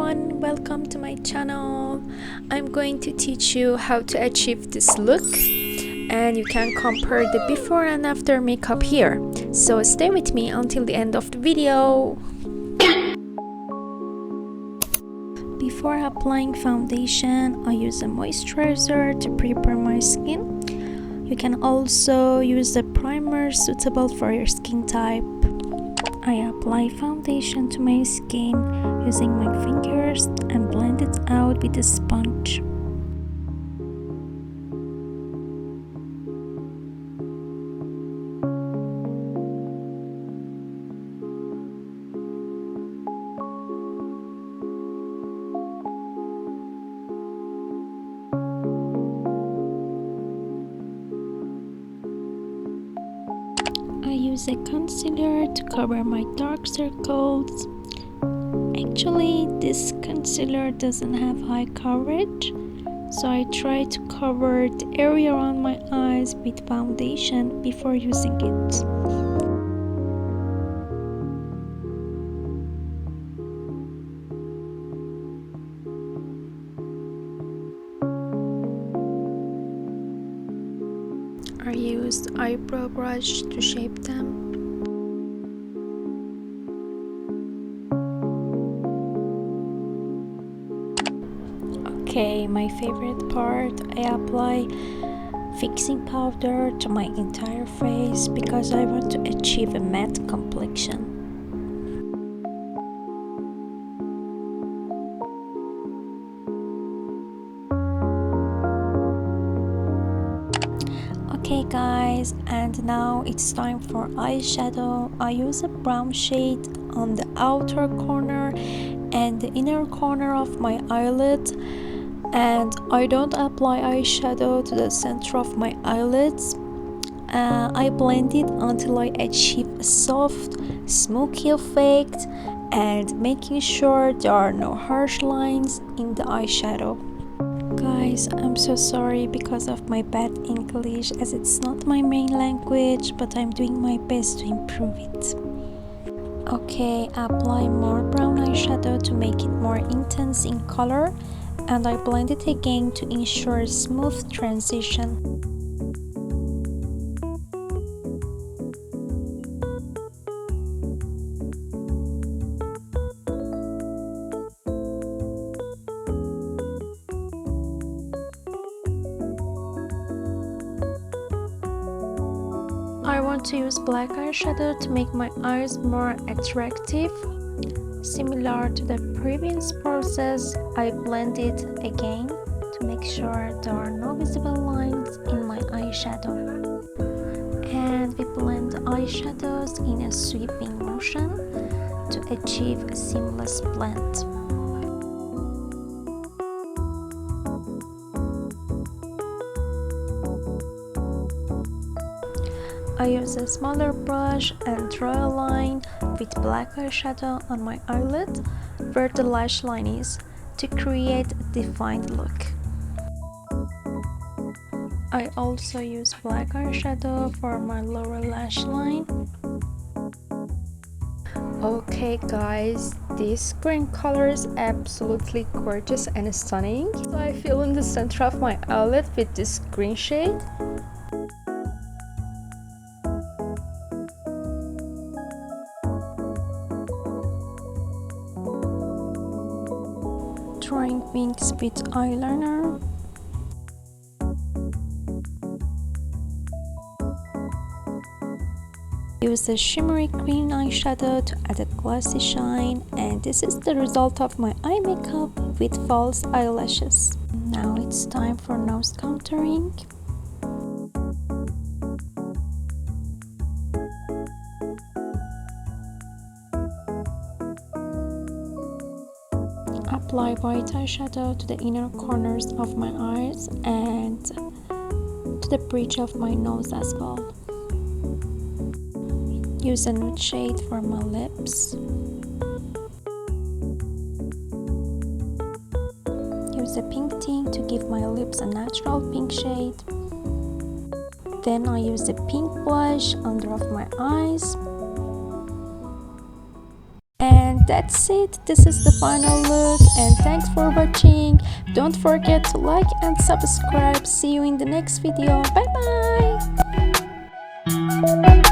everyone, welcome to my channel. I'm going to teach you how to achieve this look, and you can compare the before and after makeup here. So stay with me until the end of the video. Before applying foundation, I use a moisturizer to prepare my skin. You can also use a primer suitable for your skin type. I apply foundation to my skin using my fingers and blend it out with a sponge. I use a concealer to cover my dark circles. Actually, this concealer doesn't have high coverage, so I try to cover the area around my eyes with foundation before using it. I used eyebrow brush to shape them. Okay, my favorite part, I apply fixing powder to my entire face because I want to achieve a matte complexion. Okay guys, and now it's time for eyeshadow. I use a brown shade on the outer corner and the inner corner of my eyelid, and I don't apply eyeshadow to the center of my eyelids. I blend it until I achieve a soft, smoky effect and making sure there are no harsh lines in the eyeshadow. Guys, I'm so sorry because of my bad English, as it's not my main language, but I'm doing my best to improve it. Okay, apply more brown eyeshadow to make it more intense in color, and I blend it again to ensure a smooth transition. I want to use black eyeshadow to make my eyes more attractive. Similar to the previous process, I blend it again to make sure there are no visible lines in my eyeshadow. And we blend eyeshadows in a sweeping motion to achieve a seamless blend. I use a smaller brush and draw a line with black eyeshadow on my eyelid where the lash line is to create a defined look. I also use black eyeshadow for my lower lash line. Okay guys, this green color is absolutely gorgeous and stunning. So I fill in the center of my eyelid with this green shade. Drawing wings with eyeliner. Use a shimmery green eyeshadow to add a glossy shine, and this is the result of my eye makeup with false eyelashes. Now it's time for nose contouring. Apply white eyeshadow to the inner corners of my eyes and to the bridge of my nose as well. Use a nude shade for my lips. Use a pink tint to give my lips a natural pink shade. Then I use a pink blush under of my eyes. And that's it. This is the final look, and thanks for watching. Don't forget to like and subscribe. See you in the next video. Bye bye.